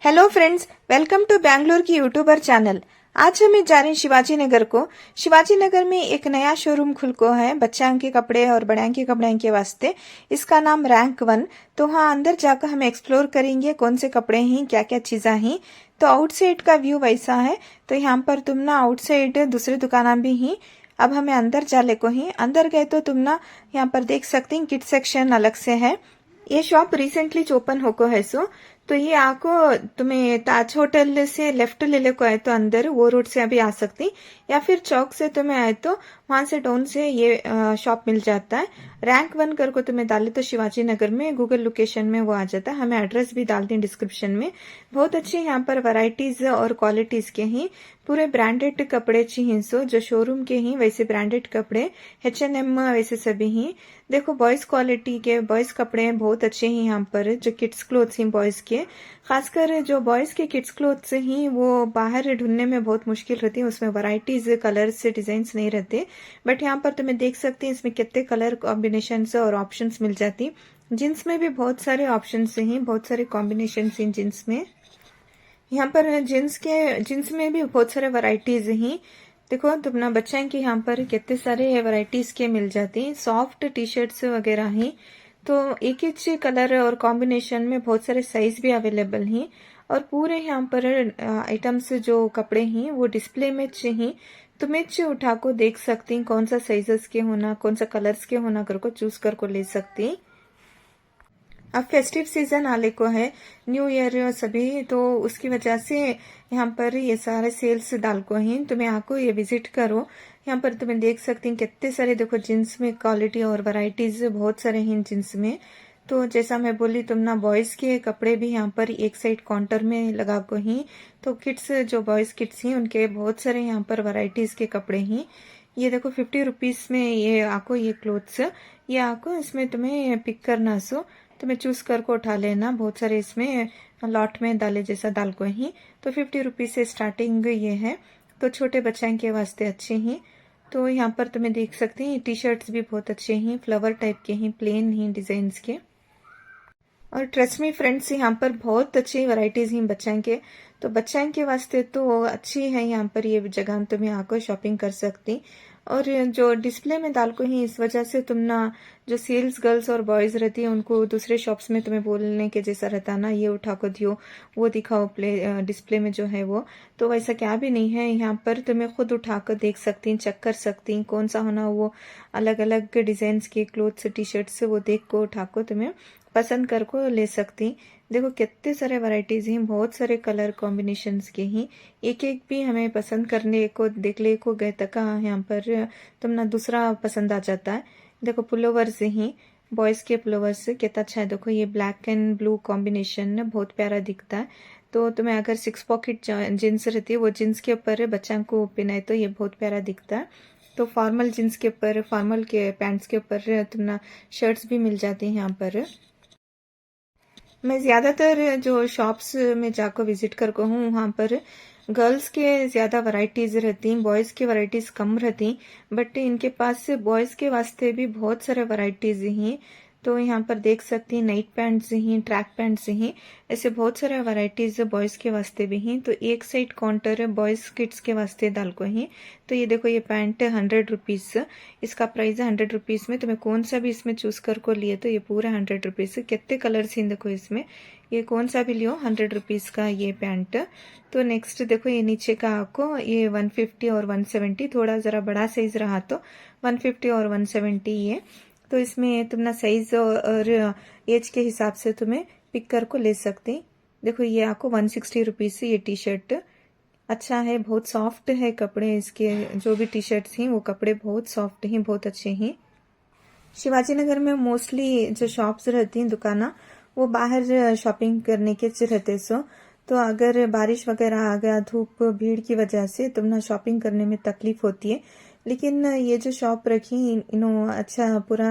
Hello friends, welcome to Bangalore की YouTuber channel. आज हम जा रहे हैं शिवाजी नगर को। शिवाजी नगर में एक नया शोरूम खुल को है बच्चों के कपड़े और बड़ों के कपड़े के वास्ते। इसका नाम रैंक वन। तो वहाँ अंदर जाकर हम एक्सप्लोर करेंगे कौन से कपड़े हैं, क्या क्या चीज़ें हैं। तो आउटसाइड का व्यू वैसा है। तो यहाँ पर तुम ना आउटसाइड दूसरी दुकाना भी हैं। अब हमें अंदर जाले को ही अंदर गए तो तुम ना यहाँ पर देख सकते हैं किड सेक्शन अलग से है। ये शॉप रिसेंटली ओपन होको है सो। तो ये आपको तुम्हें ताज होटल से लेफ्ट ले ले को आए तो अंदर वो रोड से अभी आ सकती, या फिर चौक से तुम्हें आए तो वहां से डाउन से ये शॉप मिल जाता है। रैंक वन कर को तुम्हें डाले तो शिवाजी नगर में गूगल लोकेशन में वो आ जाता है। हमें एड्रेस भी डाल दें डिस्क्रिप्शन में। बहुत अच्छे यहाँ पर वैरायटीज और क्वालिटीज के ही पूरे ब्रांडेड कपड़े चाहिए सो जो शोरूम के ही वैसे ब्रांडेड कपड़े H&M वैसे सभी ही। देखो बॉयज क्वालिटी के बॉयज कपड़े बहुत अच्छे हैं यहाँ पर। जो किड्स क्लोथ्स हैं बॉयज के, खासकर जो बॉयज के किड्स क्लोथ्स ही वो बाहर ढूंढने में बहुत मुश्किल रहती है। उसमें वैरायटीज कलर्स डिजाइन्स नहीं रहते, बट यहाँ पर तुम्हें देख सकते हैं इसमें कितने कलर कॉम्बिनेशन और ऑप्शंस मिल जाती। जींस में भी बहुत सारे ऑप्शंस हैं, बहुत सारे कॉम्बिनेशन हैं जींस में। यहाँ पर जींस में भी बहुत सारे वैरायटीज हैं। देखो तुम बच्चों के यहाँ पर कितने सारे वैरायटीज के मिल जाती हैं। सॉफ्ट टी शर्ट्स वगैरह हैं। तो एक ही कलर और कॉम्बिनेशन में बहुत सारे साइज भी अवेलेबल हैं। और पूरे यहाँ पर आइटम्स जो कपड़े हैं वो डिस्प्ले में चाहिए। तुम उठा को देख सकती कौन सा साइजेस के होना, कौन सा कलर्स के होना कर को चूज कर को ले सकती। अब फेस्टिव सीजन आने को है, न्यू ईयर सभी, तो उसकी वजह से यहाँ पर ये सारे सेल्स डाल को हैं। तुम्हें आको ये विजिट करो। यहाँ पर तुम्हें देख सकती हैं कितने सारे, देखो जींस में क्वालिटी और वैरायटीज बहुत सारे हैं जींस में। तो जैसा मैं बोली तुम ना बॉयज के कपड़े भी यहाँ पर एक साइड काउंटर में लगा को ही। तो किड्स जो बॉयज किड्स हैं उनके बहुत सारे यहाँ पर वैरायटीज के कपड़े हैं। ये देखो 50 रुपीज में ये आको ये क्लोथ्स, ये आको इसमें तुम्हें पिक करना सो तुम्हें चूज कर को उठा लेना। बहुत सारे इसमें लॉट में डाले जैसा डाल को ही। तो 50 रुपीज से स्टार्टिंग ये है। तो छोटे बच्चों के वास्ते अच्छे हैं। तो यहाँ पर तुम्हें देख सकते हैं टी शर्ट्स भी बहुत अच्छे हैं, फ्लावर टाइप के हैं, प्लेन हैं डिजाइन के। और ट्रस्ट मी फ्रेंड्स, यहाँ पर बहुत अच्छी वैरायटीज हैं बच्चों के। तो बच्चों के वास्ते तो अच्छी है यहाँ पर ये जगह, तुम्हें आकर शॉपिंग कर सकती। और जो डिस्प्ले में डाल को ही इस वजह से तुम ना जो सेल्स गर्ल्स और बॉयज रहती है उनको दूसरे शॉप्स में तुम्हें बोलने के जैसा रहता ना, ये उठा को दियो, वो दिखाओ प्ले डिस्प्ले में जो है वो। तो वैसा क्या भी नहीं है, यहाँ पर तुम्हें खुद उठा कर देख सकती, चेक कर सकती कौन सा होना वो। अलग अलग डिजाइन के क्लोथ्स टी शर्ट्स वो देख को उठा को तुम्हें पसंद कर को ले सकती। देखो कितने सारे वैरायटीज हैं, बहुत सारे कलर कॉम्बिनेशंस के हैं। एक एक भी हमें पसंद करने को देख ले को गए तक यहाँ पर तुम ना दूसरा पसंद आ जाता है। देखो पुलोवर्स हैं, बॉयज के पुलोवर्स कितना अच्छा है। देखो ये ब्लैक एंड ब्लू कॉम्बिनेशन बहुत प्यारा दिखता है। तो तुम्हें अगर 6 पॉकेट जींस रहती है वो जींस के ऊपर बच्चों को पहनाए तो ये बहुत प्यारा दिखता है। तो फॉर्मल जींस के ऊपर, फॉर्मल के पैंट्स के ऊपर तुम ना शर्ट्स भी मिल जाती हैं यहाँ पर। मैं ज्यादातर जो शॉप्स में जाकर विजिट कर को हूँ वहां पर गर्ल्स के ज्यादा वैरायटीज रहती, बॉयज की वैरायटीज कम रहती। बट इनके पास बॉयज के वास्ते भी बहुत सारे वैरायटीज हैं। तो यहाँ पर देख सकती हैं नाइट पैंट्स हैं, ट्रैक पैंट्स हैं, ऐसे बहुत सारे वैरायटीज बॉयज के वास्ते भी हैं। तो एक साइड काउंटर बॉयज किड्स के वास्ते डाल को है। तो ये देखो ये पैंट 100 रुपीज, इसका प्राइस है 100 रुपीज में। तुम्हें कौन सा भी इसमें चूज कर को लिए तो ये पूरा 100 रुपीज। कितने कलर्स हैं देखो इसमें, ये कौन सा भी लियो 100 रुपीज का ये पैंट। तो नेक्स्ट देखो ये नीचे का आपको ये 150 और 170, थोड़ा जरा बड़ा साइज रहा तो 150 और 170 ये। तो इसमें तुम ना साइज और एज के हिसाब से तुम्हें पिक कर को ले सकते। देखो ये आपको 160 रुपीज से ये टी शर्ट अच्छा है, बहुत सॉफ्ट है कपड़े इसके। जो भी टी शर्ट्स हैं वो कपड़े बहुत सॉफ्ट हैं, बहुत अच्छे हैं। शिवाजी नगर में मोस्टली जो शॉप्स रहती हैं दुकाना वो बाहर शॉपिंग करने के रहते सो। तो अगर बारिश वगैरह आ गया, धूप भीड़ की वजह से तुम ना शॉपिंग करने में तकलीफ होती है। लेकिन ये जो शॉप रखी इन्हों अच्छा पूरा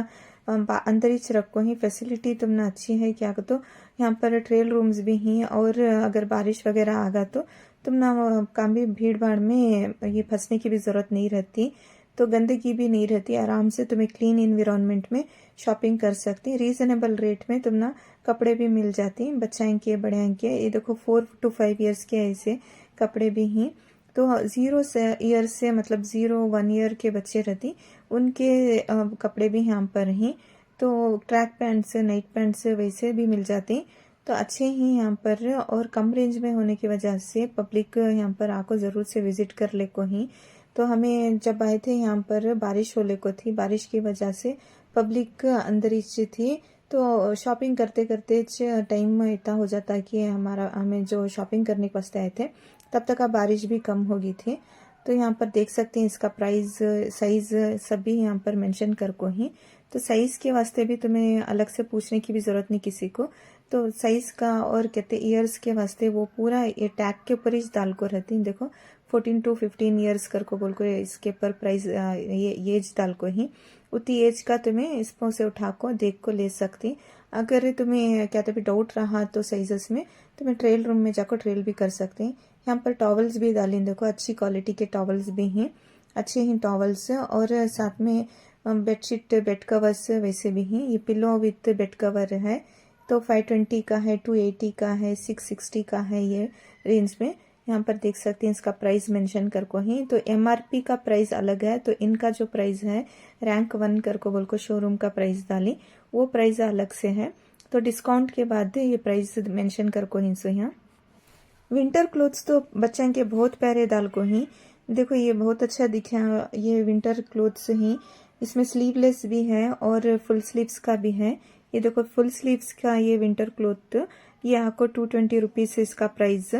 अंदर ही रखो ही फैसिलिटी तुम ना अच्छी है क्या तो। यहाँ पर ट्रेल रूम्स भी हैं, और अगर बारिश वगैरह आ गया तो तुम ना काम भी भीड़ भाड़ में ये फंसने की भी जरूरत नहीं रहती। तो गंदगी भी नहीं रहती, आराम से तुम्हें क्लीन इन्वायरमेंट में शॉपिंग कर सकती। रीजनेबल रेट में तुम ना कपड़े भी मिल जाती, बच्चाएं के बड़े के। ये देखो 4 to 5 ईयर्स के ऐसे कपड़े भी हैं। तो 0 ईयर से मतलब 0-1 ईयर के बच्चे रहती, उनके कपड़े भी यहाँ पर हैं। तो ट्रैक पैंट्स, नाइट पैंट्स वैसे भी मिल जाते, तो अच्छे ही यहाँ पर। और कम रेंज में होने की वजह से पब्लिक यहाँ पर आको ज़रूर से विजिट कर ले को ही। तो हमें जब आए थे यहाँ पर बारिश होने को थी, बारिश की वजह से पब्लिक अंदर ही थी, तो शॉपिंग करते करते टाइम इतना हो जाता कि हमें जो शॉपिंग करने के वास्ते आए थे तब तक बारिश भी कम हो गई थी। तो यहाँ पर देख सकते हैं इसका प्राइस, साइज सभी यहाँ पर मेंशन कर को ही। तो साइज के वास्ते भी तुम्हें अलग से पूछने की भी जरूरत नहीं किसी को। तो साइज का और कहते ईयर्स के वास्ते वो पूरा ये टैग के ऊपर ही डाल को रहती है। देखो 14 to 15 ईयर्स कर को बोल को इसके ऊपर प्राइस ये एज डाल को ही, उतनी एज का तुम्हें इसपो से उठा को देख को ले सकती। अगर तुम्हें क्या तभी डाउट रहा तो साइजेस में तुम्हें ट्रेल रूम में जाकर ट्रेल भी कर सकते हैं। यहाँ पर टॉवल्स भी डाली, देखो अच्छी क्वालिटी के टॉवल्स भी हैं, अच्छे ही टॉवल्स। और साथ में बेडशीट, बेड कवर्स वैसे भी हैं। ये पिलो विथ बेड कवर है, तो 520 का है, 280 का है, 660 का है, ये रेंज में। यहाँ पर देख सकते हैं इसका प्राइस मेंशन कर को ही। तो MRP का प्राइस अलग है, तो इनका जो प्राइस है रैंक 1 कर को बोल को शोरूम का प्राइस डाली, वो प्राइस अलग से है। तो डिस्काउंट के बाद ये प्राइस मेंशन कर को ही। सो यहाँ विंटर क्लोथ्स तो बच्चों के बहुत प्यारे दाल को ही। देखो ये बहुत अच्छा दिखा, ये विंटर क्लोथ्स ही। इसमें स्लीवलेस भी है और फुल स्लीव्स का भी है। ये देखो फुल स्लीव्स का ये विंटर क्लोथ, ये आपको 220 रुपीज इसका प्राइस।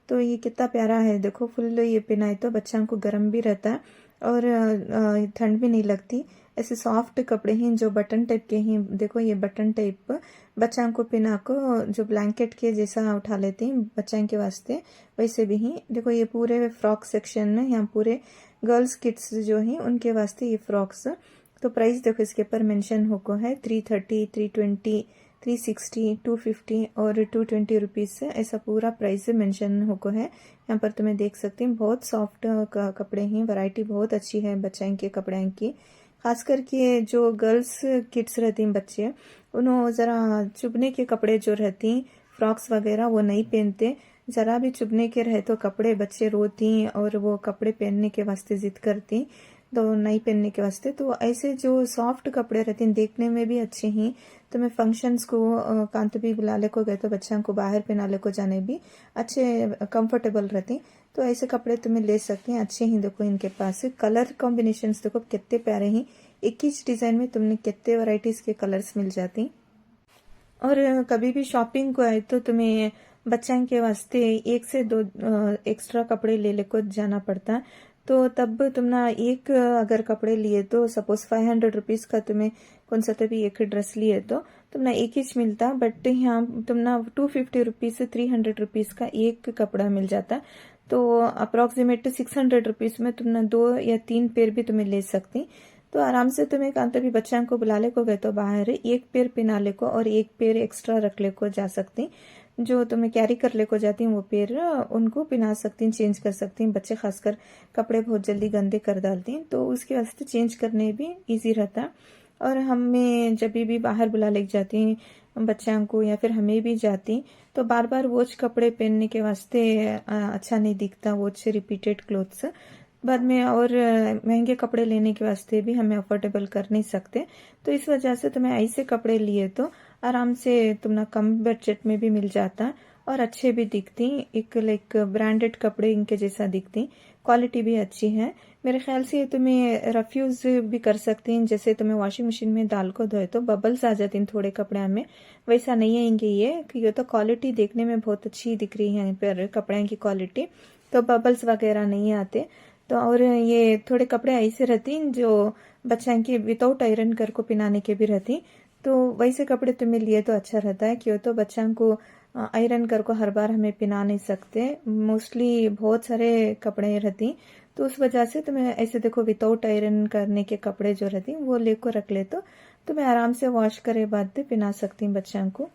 तो ये कितना प्यारा है, देखो फुल ये पहनाए तो बच्चों को गर्म भी रहता है और ठंड भी नहीं लगती। ऐसे सॉफ्ट कपड़े हैं जो बटन टाइप के हैं, देखो ये बटन टाइप बच्चों को पहना को जो ब्लैंकेट के जैसा उठा लेते हैं बच्चों के वास्ते, वैसे भी हैं। देखो ये पूरे फ्रॉक सेक्शन है, यहाँ पूरे गर्ल्स किड्स जो हैं उनके वास्ते ये फ्रॉक्स। तो प्राइस देखो इसके ऊपर मेंशन होको है 330, 320, 360, 250 और 220 रुपीज से ऐसा पूरा प्राइस मेंशन होको है। यहाँ पर तुम्हें देख सकते हैं बहुत सॉफ्ट कपड़े हैं, वैरायटी बहुत अच्छी है बच्चों के कपड़े की। खास करके जो गर्ल्स किड्स रहती हैं बच्चे, उन्होंने ज़रा चुभने के कपड़े जो रहती हैं फ्रॉक्स वगैरह वो नहीं पहनते। ज़रा भी चुभने के रहे तो कपड़े बच्चे रोती और वो कपड़े पहनने के वास्ते जिद करती, तो नहीं पहनने के वास्ते। तो ऐसे जो सॉफ्ट कपड़े रहते हैं देखने में भी अच्छे हैं, तो मैं फंक्शंस को कांत भी बुला ले को गए तो बच्चों को बाहर पहना ले को जाने भी अच्छे कंफर्टेबल रहते हैं। तो ऐसे कपड़े तुम्हें ले सकते हैं, अच्छे ही। देखो इनके पास कलर कॉम्बिनेशंस देखो कितने प्यारे हैं, एक ही डिजाइन में तुमने कितने वैरायटीज के कलर्स मिल जाती। और कभी भी शॉपिंग को आए तो तुम्हें बच्चों के वास्ते 1 से 2 एक्स्ट्रा कपड़े ले को जाना पड़ता। तो तब तुम ना एक अगर कपड़े लिए तो सपोज 500 रुपीज का तुम्हें कौन सा तभी एक ड्रेस लिए तो तुम ना एक ही मिलता, बट यहाँ तुम ना 250 रुपीज से 300 रुपीज का एक कपड़ा मिल जाता। तो अप्रोक्सीमेट 600 रुपीज में तुम ना 2 या 3 पेयर भी तुम्हें ले सकती। तो आराम से तुम्हें कहाँ तभी बच्चों को बुला ले को गए तो बाहर एक पेयर पहना ले को और एक पेयर एक्स्ट्रा रख ले को जा सकती, जो तुम्हें कैरी कर ले को जाती हैं वो पेयर उनको पहना सकती हैं, चेंज कर सकती हैं। बच्चे खासकर कपड़े बहुत जल्दी गंदे कर डालते हैं, तो उसके वास्ते चेंज करने भी इजी रहता है। और हमें जब भी बाहर बुला ले जाती हैं बच्चों को या फिर हमें भी जाती, तो बार बार वोच कपड़े पहनने के वास्ते अच्छा नहीं दिखता, वोच रिपीटेड क्लोथ्स बाद में। और महंगे कपड़े लेने के वास्ते भी हमें अफोर्डेबल कर नहीं सकते। तो इस वजह से तुम्हें ऐसे कपड़े लिए तो आराम से तुम ना कम बजट में भी मिल जाता और अच्छे भी दिखती, एक लाइक ब्रांडेड कपड़े इनके जैसा दिखती, क्वालिटी भी अच्छी है। मेरे ख्याल से तुम्हें रफ्यूज भी कर सकती हैं, जैसे तुम्हें वॉशिंग मशीन में दाल को धोए तो बबल्स आ जाती हैं थोड़े कपड़े में, वैसा नहीं आएंगे ये तो क्वालिटी देखने में बहुत अच्छी दिख रही है पर कपड़े की क्वालिटी, तो बबल्स वगैरह नहीं आते। तो और ये थोड़े कपड़े ऐसे रहती जो बच्चों के विदाउट आयरन कर को पहनाने के भी रहती, तो वैसे कपड़े तुम्हें लिए तो अच्छा रहता है। क्यों तो बच्चों को आयरन कर को हर बार हमें पहना नहीं सकते, मोस्टली बहुत सारे कपड़े रहती, तो उस वजह से तुम्हें ऐसे देखो विदाउट आयरन करने के कपड़े जो रहती वो ले को रख ले तो तुम्हें आराम से वॉश करे बाद पहना सकती बच्चों को।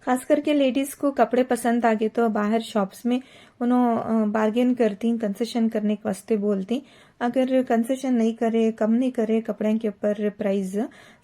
खास करके लेडीज को कपड़े पसंद आ गए तो बाहर शॉप्स में उन्होंने बार्गेन करती, कंसेशन करने के वास्ते बोलती, अगर कंसेशन नहीं करे, कम नहीं करे कपड़े के ऊपर प्राइस,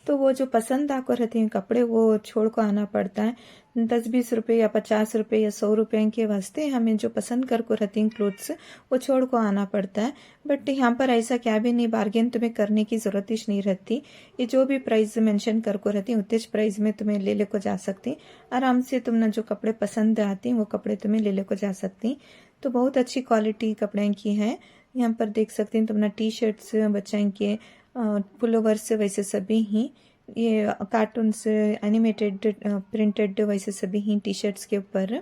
तो वो जो पसंद आकर रहते हैं कपड़े वो छोड़ को आना पड़ता है। 10-20 रुपये या 50 रुपये या 100 रुपये के वास्ते हमें जो पसंद कर को रहती हैं क्लोथ्स वो छोड़ को आना पड़ता है। बट यहाँ पर ऐसा क्या भी नहीं, बार्गेन तुम्हें करने की ज़रूरत ही नहीं रहती। ये जो भी प्राइस मेंशन कर को रहती है उतने प्राइस में तुम्हें ले ले को जा सकती। आराम से तुमने जो कपड़े पसंद आती हैं वो कपड़े तुम्हें ले ले को जा सकती। तो बहुत अच्छी क्वालिटी कपड़े की है। यहाँ पर देख सकते हैं तुमने टी शर्ट्स बच्चों के, पुलोवर्स वैसे सभी ही, ये कार्टून्स एनिमेटेड प्रिंटेड वैसे सभी ही टी शर्ट्स के ऊपर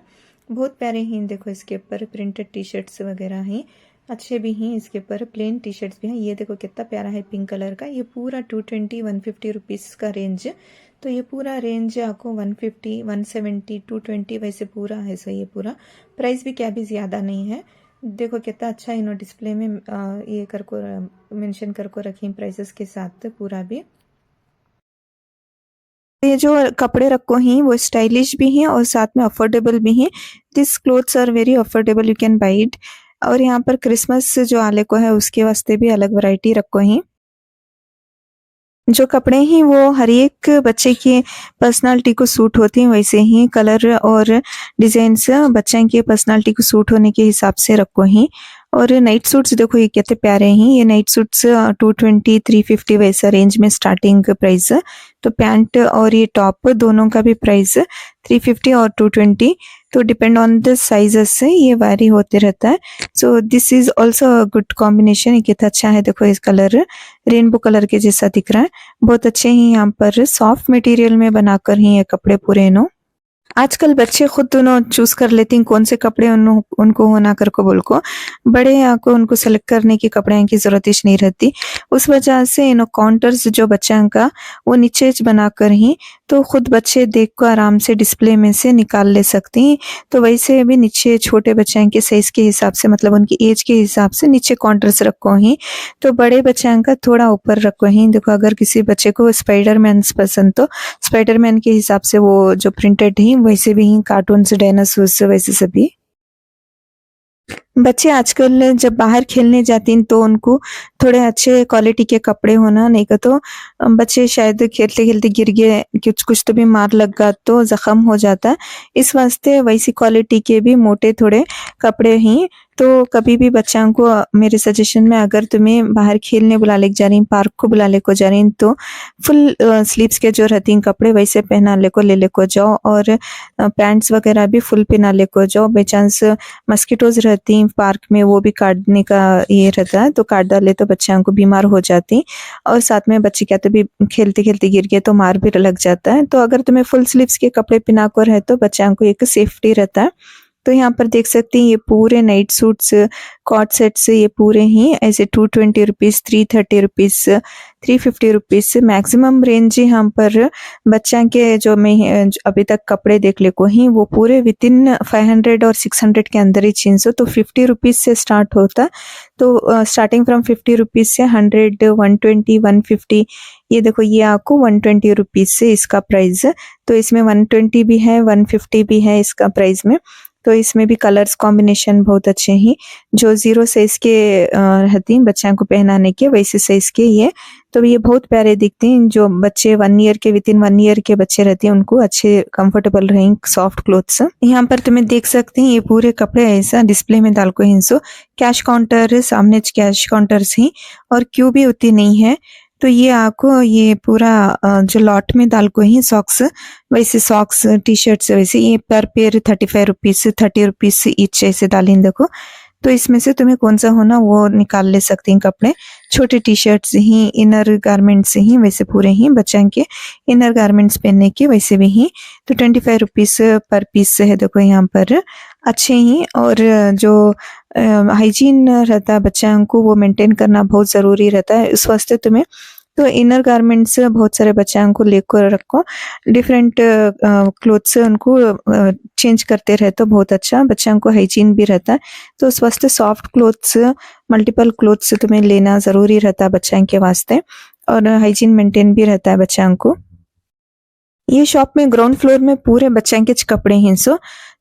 बहुत प्यारे हैं। देखो इसके ऊपर प्रिंटेड टी शर्ट्स वगैरह हैं, अच्छे भी हैं। इसके ऊपर प्लेन टी शर्ट्स भी हैं। ये देखो कितना प्यारा है पिंक कलर का। ये पूरा 220-150 रुपीज़ का रेंज। तो ये पूरा रेंज आपको 150, 170, 220 वैसे पूरा है। सही है, पूरा प्राइस भी क्या भी ज़्यादा नहीं है। देखो कितना अच्छा इन्होंने डिस्प्ले में ये कर को मेंशन कर को रखी प्राइसेस के साथ पूरा भी। ये जो कपड़े रखो हैं वो स्टाइलिश भी हैं और साथ में अफोर्डेबल भी हैं। This clothes are very affordable, you can buy it. और यहाँ पर क्रिसमस जो आले को है उसके वास्ते भी अलग वैरायटी रखो हैं। जो कपड़े हैं वो हर एक बच्चे की पर्सनालिटी को सूट होती हैं, वैसे ही कलर और डिजाइन्स बच्चे की पर्सनालिटी को सूट होने के हिसाब से रखो हैं। और नाइट सूट्स देखो ये कितने प्यारे हैं। ये नाइट सूट्स 220, 350 वैसा रेंज में स्टार्टिंग प्राइस। तो पैंट और ये टॉप दोनों का भी प्राइस 350 और 220। तो डिपेंड ऑन द साइजेस से ये वारी होते रहता है। So this is also good combination. ये कितना अच्छा है, देखो इस कलर रेनबो कलर के जैसा दिख रहा है। बहुत अच्छे हैं। यहाँ पर सॉफ्ट मटेरियल में बनाकर ही ये कपड़े पूरे नो। आजकल बच्चे खुद दोनों चूज कर लेती हैं कौन से कपड़े उनको होना कर को बोल को। बड़े को उनको सेलेक्ट करने की कपड़े की जरूरत ही नहीं रहती। उस वजह से इन काउंटर्स जो बच्चों का वो नीचे बनाकर ही तो खुद बच्चे देख को आराम से डिस्प्ले में से निकाल ले सकती हैं। तो वैसे भी नीचे छोटे बच्चों के साइज के हिसाब से, मतलब उनकी एज के हिसाब से नीचे काउंटर्स रखो ही। तो बड़े बच्चों का थोड़ा ऊपर रखो ही। देखो अगर किसी बच्चे को स्पाइडरमैन पसंद तो स्पाइडरमैन के हिसाब से वो जो प्रिंटेड ही वैसे भी ही कार्टून्स, डायनासोर्स वैसे सभी। बच्चे आजकल जब बाहर खेलने जाती हैं तो उनको थोड़े अच्छे क्वालिटी के कपड़े होना, नहीं तो बच्चे शायद खेलते खेलते गिर गए, कुछ तो भी मार लग गया तो जख्म हो जाता। इस वास्ते वैसी क्वालिटी के भी मोटे थोड़े कपड़े ही। तो कभी भी बच्चों को मेरे सजेशन में, अगर तुम्हें बाहर खेलने बुला ले जा रही, पार्क को बुला ले को जा रही, तो फुल स्लीव्स के जो रहती हैं कपड़े वैसे पहना ले को ले ले को जाओ। और पैंट्स वगैरह भी फुल पहना ले को जाओ। बाई चांस मस्किटोज रहती पार्क में वो भी काटने का ये रहता है, तो काट डाले तो बच्चों को बीमार हो जाती। और साथ में बच्चे क्या तो भी खेलते खेलते गिर गए तो मार भी लग जाता है। तो अगर तुम्हें फुल स्लीव्स के कपड़े पहना कर है तो बच्चों को एक सेफ्टी रहता है। तो यहाँ पर देख सकते हैं ये पूरे नाइट सूट्स कॉट सेट से ये पूरे ही ऐसे 220 रुपीज, 330 रुपीज, 350 रुपीज से मैक्सिमम रेंज यहाँ पर बच्चा के जो मैं अभी तक कपड़े देख ले को ही वो पूरे विद इन 500 और 600 के अंदर ही चीज। तो 50 रुपीज से स्टार्ट होता। तो स्टार्टिंग फ्रॉम 50 रुपीज से 100, 120, 150, ये देखो ये आपको 120 रुपीज से इसका प्राइस। तो इसमें 120 भी है, 150 भी है इसका प्राइस में। तो इसमें भी कलर्स कॉम्बिनेशन बहुत अच्छे हैं। जो 0 साइज के रहती हैं बच्चों को पहनाने के वैसे साइज के ये। तो ये बहुत प्यारे दिखते हैं। जो बच्चे 1 ईयर के, विद इन 1 ईयर के बच्चे रहते हैं उनको अच्छे कंफर्टेबल रहेंगे सॉफ्ट क्लोथ्स। यहाँ पर तुम्हें देख सकते हैं ये पूरे कपड़े ऐसा डिस्प्ले में डाल को हिंसो। कैश काउंटर सामने कैश काउंटर्स ही और क्यू भी उतनी नहीं है। तो ये आपको ये पूरा जो लॉट में डाल को ही सॉक्स, वैसे सॉक्स टी शर्ट्स वैसे ये पर पेयर 35 रुपीज, 30 रुपीज ईच ऐसे डालें देखो। तो इसमें से तुम्हें कौन सा होना वो निकाल ले सकती हैं कपड़े। छोटे टी शर्ट्स ही, इनर गारमेंट्स ही वैसे पूरे ही बच्चों के इनर गारमेंट्स पहनने के वैसे भी ही। तो 25 रुपीज पर पीस है देखो यहाँ पर अच्छे ही। और जो हाइजीन रहता है बच्चों को वो मेंटेन करना बहुत ज़रूरी रहता है। उस वास्ते तुम्हें तो इनर गारमेंट्स बहुत सारे बच्चों को लेकर रखो। डिफरेंट क्लोथ्स उनको चेंज करते रहे तो बहुत अच्छा, बच्चों को हाइजीन भी रहता है। तो उस वास्ते सॉफ्ट क्लोथ्स, मल्टीपल क्लोथ्स तुम्हें लेना ज़रूरी रहता है बच्चों के वास्ते। और हाइजीन मेंटेन भी रहता है बच्चों को। ये शॉप में ग्राउंड फ्लोर में पूरे बच्चों के कपड़े हैं। सो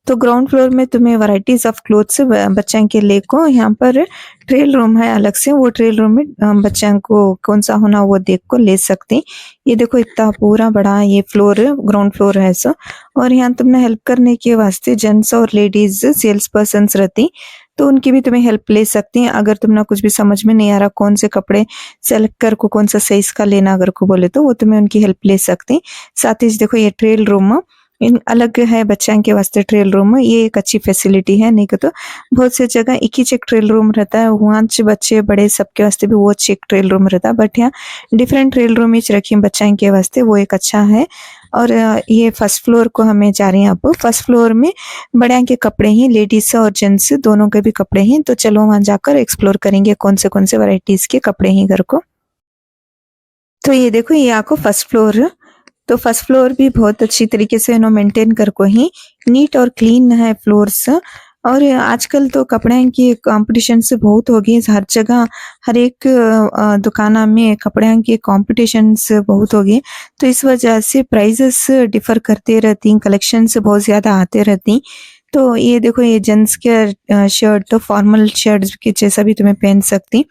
तो ग्राउंड फ्लोर में तुम्हें वैरायटीज ऑफ क्लोथ्स बच्चों के लिए को यहाँ पर ट्रेल रूम है अलग से, वो ट्रेल रूम में बच्चों को कौन सा होना वो देख को ले सकते हैं। ये देखो इतना पूरा बड़ा ये फ्लोर ग्राउंड फ्लोर है सो, और यहाँ तुमने हेल्प करने के वास्ते जेंट्स और लेडीज सेल्स पर्सन रहती, तो उनकी भी तुम्हें हेल्प ले सकती हैं। अगर तुमने कुछ भी समझ में नहीं आ रहा कौन से कपड़े सेलेक्ट कर को कौन सा साइज का लेना अगर को बोले तो वो तुम्हें उनकी हेल्प ले सकती हैं। साथ ही देखो ये ट्रेल रूम इन अलग है बच्चों के वास्ते ट्रेल रूम, ये एक अच्छी फैसिलिटी है। नहीं तो बहुत सी जगह एक ही चेक ट्रेल रूम रहता है, वहाँ बच्चे बड़े सबके वास्ते भी वो चेक ट्रेल रूम रहता है, बट यहाँ डिफरेंट ट्रेल रूम रखी बच्चों के वास्ते, वो एक अच्छा है। और ये फर्स्ट फ्लोर को हमें जा रहे हैं। अब फर्स्ट फ्लोर में बड़े के कपड़े हैं, लेडीज और जेंट्स दोनों के भी कपड़े हैं, तो चलो वहां जाकर एक्सप्लोर करेंगे कौन से वैरायटीज के कपड़े हैं घर को। तो ये देखो ये आपको फर्स्ट फ्लोर, तो फर्स्ट फ्लोर भी बहुत अच्छी तरीके से इन्हों मेंटेन कर को ही नीट और क्लीन है फ्लोर्स। और आजकल तो कपड़े की कंपटीशन से बहुत हो गई हर जगह, हर एक दुकाना में कपड़े की कंपटीशन बहुत हो गई, तो इस वजह से प्राइजेस डिफर करते रहती, कलेक्शन बहुत ज्यादा आते रहती। तो ये देखो ये जेंट्स के शर्ट तो फॉर्मल शर्ट के जैसा भी तुम्हें पहन सकती,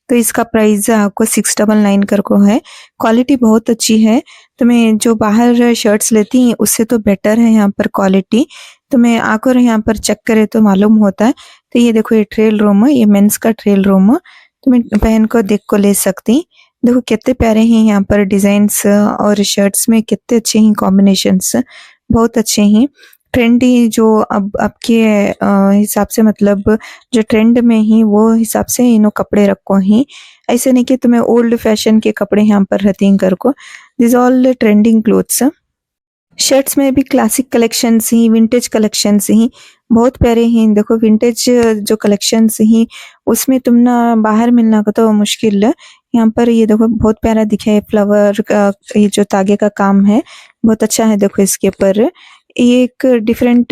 तो इसका प्राइस आपको 699 कर को है। क्वालिटी बहुत अच्छी है, तुम्हें जो बाहर शर्ट्स लेती हैं उससे तो बेटर है यहाँ पर क्वालिटी, तुम्हें आकर यहाँ पर चेक करे तो मालूम होता है। तो ये देखो ये ट्रेल रूम, ये मेंस का ट्रेल रूम, तुम्हें पहन को देख को ले सकती। देखो कितने प्यारे हैं यहाँ पर डिजाइन्स, और शर्ट्स में कितने अच्छे हैं कॉम्बिनेशंस, बहुत अच्छे हैं। ट्रेंडी जो अब के हिसाब से मतलब जो ट्रेंड में ही वो हिसाब से इन्हों कपड़े रखो ही, ऐसे नहीं कि तुम्हें ओल्ड फैशन के कपड़े यहाँ पर रहते हैं घर को। This all trending clothes. Shirts में भी क्लासिक कलेक्शंस ही, विंटेज कलेक्शंस ही बहुत प्यारे हैं। देखो विंटेज जो कलेक्शंस ही उसमें तुम ना बाहर मिलना का तो मुश्किल है, यहाँ पर ये देखो बहुत प्यारा दिखा है फ्लावर का, ये जो तागे का काम है बहुत अच्छा है। देखो इसके ऊपर ये एक डिफरेंट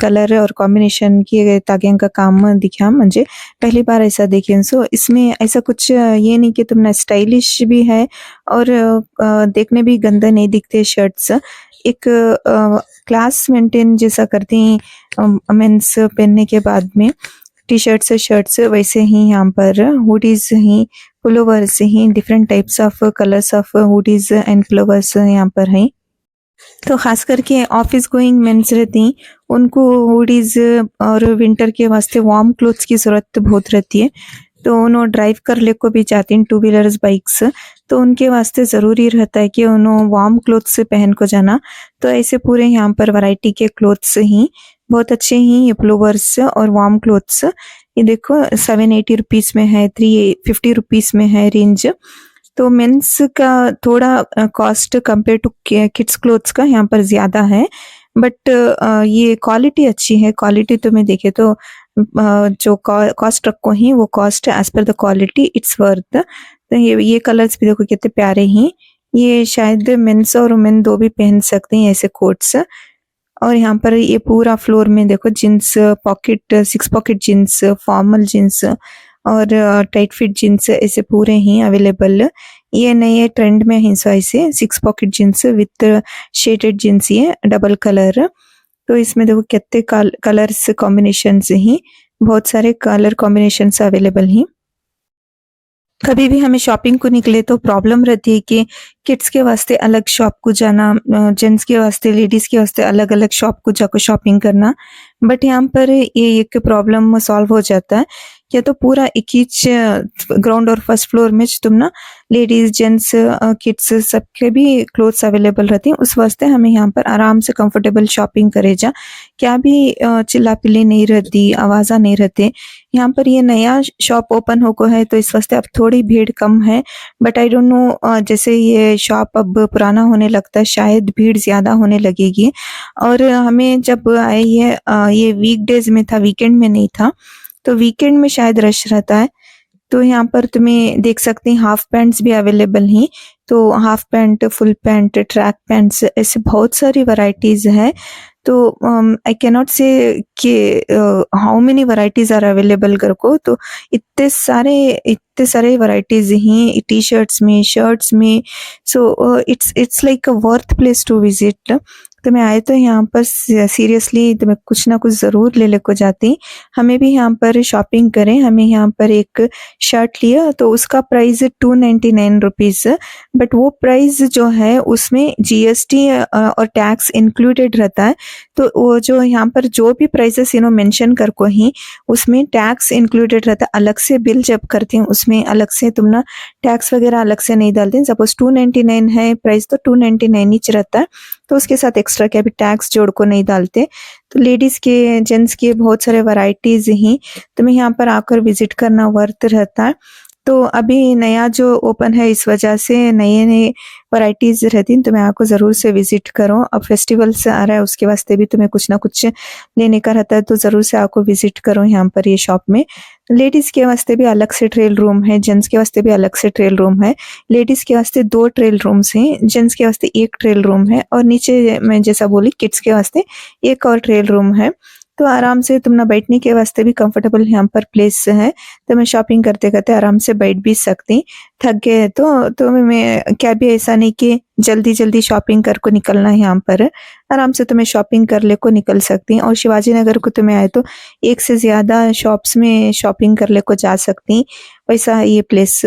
कलर और कॉम्बिनेशन किए तागे का काम दिखा, मुझे पहली बार ऐसा देखे। सो इसमें ऐसा कुछ ये नहीं कि तुमने स्टाइलिश भी है और देखने भी गंदा नहीं दिखते शर्ट्स, एक क्लास मेंटेन जैसा करती हैं मेंस पहनने के बाद में, टी शर्ट्स शर्ट्स वैसे ही यहाँ पर hoodies he, pullovers he, different types of colours of hoodies and pullovers यहाँ पर हैं। तो खास करके ऑफिस गोइंग मेंस रहती उनको हुडीज और विंटर के वास्ते वार्म क्लोथ्स की जरूरत बहुत रहती है, तो उन्होंने ड्राइव कर ले को भी जाती हैं टू व्हीलर्स बाइक्स, तो उनके वास्ते ज़रूरी रहता है कि उन्होंने वार्म क्लोथ्स से पहन को जाना। तो ऐसे पूरे यहाँ पर वैरायटी के क्लोथ्स ही बहुत अच्छे ही, ये पुलोवर्स और वार्म क्लोथ्स। ये देखो 780 रुपीज़ में है, 350 रुपीज़ में है रेंज। तो मेंस का थोड़ा cost compare to kids clothes का यहाँ पर ज़्यादा है, बट ये क्वालिटी अच्छी है। क्वालिटी तो मैं देखे तो जो कॉस्ट रखो ही वो cost as per the quality it's worth. तो ये कलर्स भी देखो कितने प्यारे हैं, ये शायद मेंस और वुमेन दो भी पहन सकते हैं ऐसे कोट्स। और यहाँ पर ये पूरा फ्लोर में देखो jeans pocket, 6 pocket jeans, formal jeans और टाइट फिट जींस ऐसे पूरे ही अवेलेबल। ये नए ट्रेंड में है, सो ऐसे 6 pocket jeans with shaded jeans, ये डबल कलर। तो इसमें देखो कितने कलर्स कॉम्बिनेशन ही, बहुत सारे कलर कॉम्बिनेशन अवेलेबल हैं। कभी भी हमें शॉपिंग को निकले तो प्रॉब्लम रहती है कि किड्स के वास्ते अलग शॉप को जाना, जेंट्स के वास्ते, लेडीज के वास्ते अलग अलग शॉप को जाकर शॉपिंग करना, बट यहाँ पर ये एक प्रॉब्लम सॉल्व हो जाता है। या तो पूरा एक ही ग्राउंड और फर्स्ट फ्लोर में तुम ना लेडीज जेंट्स किड्स सबके भी क्लोथ्स अवेलेबल रहती हैं, उस वास्ते हमें यहाँ पर आराम से कंफर्टेबल शॉपिंग करे जा, क्या भी चिल्ला पिल्ली नहीं रहती, आवाज़ा नहीं रहते। यहाँ पर ये नया शॉप ओपन हो को है तो इस वास्ते अब थोड़ी भीड़ कम है, बट आई डोंट नो जैसे ये शॉप अब पुराना होने लगता है शायद भीड़ ज़्यादा होने लगेगी। और हमें जब आई है ये वीकडेज में था, वीकेंड में नहीं था, तो वीकेंड में शायद रश रहता है। तो यहाँ पर तुम्हें देख सकते हैं हाफ पैंट्स भी अवेलेबल हैं, तो half pant, full pant, track pants ऐसे बहुत सारी वैरायटीज है। तो आई कैनॉट से कि how many varieties are available कर को, तो इतने सारे वैरायटीज हैं टी शर्ट्स में, शर्ट्स में। So it's like a worth place to visit. तुम्हें आए तो यहाँ पर सीरियसली तुम्हें कुछ ना कुछ ज़रूर ले लेको जाती। हमें भी यहाँ पर शॉपिंग करें, हमें यहाँ पर एक शर्ट लिया तो उसका प्राइस 299 रुपीज़, बट वो प्राइस जो है उसमें जीएसटी और टैक्स इंक्लूडेड रहता है। तो वो जो यहाँ पर जो भी प्राइसेस मेंशन कर को ही उसमें टैक्स इंक्लूडेड रहता है। अलग से बिल जब करती हूँ उसमें अलग से तुम ना टैक्स वगैरह अलग से नहीं डालते। सपोज 299 है प्राइस तो 299 ही रहता है, तो उसके साथ एक्स्ट्रा क्या भी टैक्स जोड़ को नहीं डालते। तो लेडीज़ के जेंट्स के बहुत सारे वैरायटीज़ ही तुम्हें यहाँ पर आकर विजिट करना वर्थ रहता है। तो अभी नया जो ओपन है इस वजह से नए नए वैरायटीज़ रहती हैं, तुम्हें आपको ज़रूर से विजिट करो। अब फेस्टिवल्स आ रहा है उसके वास्ते भी तुम्हें कुछ ना कुछ लेने का रहता है, तो ज़रूर से आपको विजिट करो यहाँ पर ये शॉप में। लेडीज़ के वास्ते भी अलग से ट्रेल रूम है, जेंट्स के वास्ते भी अलग से ट्रेल रूम है। लेडीज़ के वास्ते 2 ट्रेल रूम्स हैं, जेंट्स के वास्ते 1 ट्रेल रूम है और नीचे मैं जैसा बोली किड्स के वास्ते 1 और ट्रेल रूम है। तो आराम से तुम ना बैठने के वास्ते भी कंफर्टेबल यहाँ पर प्लेस है, तो मैं शॉपिंग करते करते आराम से बैठ भी सकती। थक गए तो मैं क्या भी ऐसा नहीं कि जल्दी जल्दी शॉपिंग कर को निकलना है, यहाँ पर आराम से तुम्हें शॉपिंग कर ले को निकल सकती। और शिवाजी नगर को तुम्हें आए तो एक से ज़्यादा शॉप्स में शॉपिंग कर ले को जा सकती, वैसा है ये प्लेस।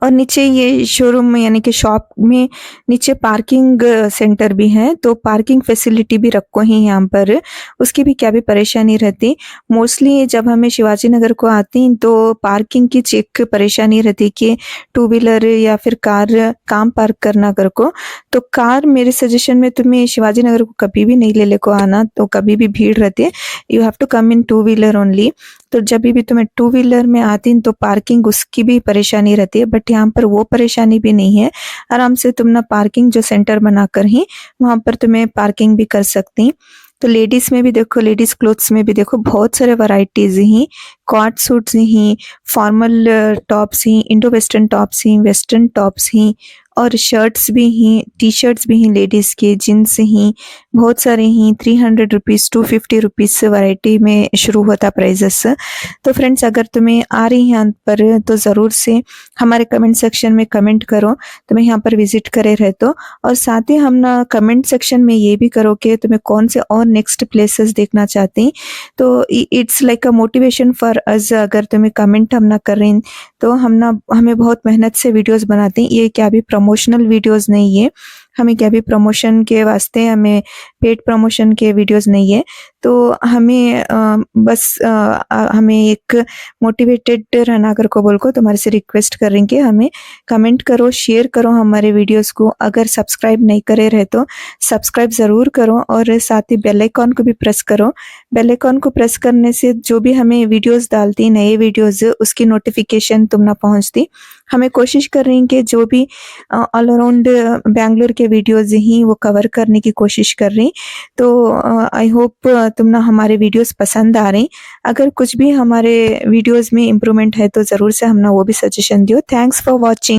और नीचे ये शोरूम में यानी कि शॉप में नीचे पार्किंग सेंटर भी है, तो पार्किंग फैसिलिटी भी रखो ही यहाँ पर, उसकी भी क्या भी परेशानी रहती। मोस्टली जब हमें शिवाजी नगर को आती तो पार्किंग की चेक परेशानी रहती कि 2 व्हीलर या फिर कार काम पार्क करना कर को। तो कार मेरे सजेशन में तुम्हें शिवाजी नगर को कभी भी नहीं ले को आना, तो कभी भी भीड़ रहती है। You have to come in 2 wheeler only. तो जब भी तुम्हें 2 व्हीलर में आती तो पार्किंग उसकी भी परेशानी रहती है, बट यहाँ पर वो परेशानी भी नहीं है। आराम से तुम ना पार्किंग जो सेंटर बनाकर ही वहां पर तुम्हें पार्किंग भी कर सकती। तो लेडीज में भी देखो, लेडीज क्लोथ्स में भी देखो बहुत सारे वैरायटीज ही, कॉट सूट्स ही, फॉर्मल टॉप्स ही, इंडो वेस्टर्न टॉप्स ही, वेस्टर्न टॉप्स ही, और शर्ट्स भी ही, टी शर्ट्स भी ही, लेडीज के जींस ही बहुत सारे ही। 300 रुपीज़ 250 रुपीज़ से वैरायटी में शुरू होता प्राइजेस। तो फ्रेंड्स अगर तुम्हें आ रही हैं यहाँ पर तो ज़रूर से हमारे कमेंट सेक्शन में कमेंट करो तुम्हें यहाँ पर विजिट करे रहे तो। और साथ ही हम ना कमेंट सेक्शन में ये भी करो कि तुम्हें कौन से और नेक्स्ट प्लेसेस देखना चाहती। तो it's like a motivation for us. अगर तुम्हें कमेंट हम ना करें तो हमें बहुत मेहनत से वीडियोस बनाते हैं। ये क्या भी प्रमोशनल वीडियोस नहीं है, हमें क्या भी प्रमोशन के वास्ते हमें पेड प्रमोशन के वीडियोस नहीं है। तो हमें बस हमें एक मोटिवेटेड रहना कर को बोल को तुम्हारे से रिक्वेस्ट करेंगे। हमें कमेंट करो, शेयर करो हमारे वीडियोस को। अगर सब्सक्राइब नहीं करे रहे तो सब्सक्राइब ज़रूर करो और साथ ही बेल आइकॉन को भी प्रेस करो। बेल आइकॉन को प्रेस करने से जो भी हमें वीडियोस डालती नए वीडियोस उसकी नोटिफिकेशन तुम ना पहुंचती। हमें कोशिश कर रही हैं कि जो भी ऑल अराउंड बेंगलोर के वीडियोस ही वो कवर करने की कोशिश कर रही। तो आई होप तुम ना हमारे वीडियोस पसंद आ रही। अगर कुछ भी हमारे वीडियोस में इम्प्रूवमेंट है तो ज़रूर से हम ना वो भी सजेशन दियो। Thanks for watching.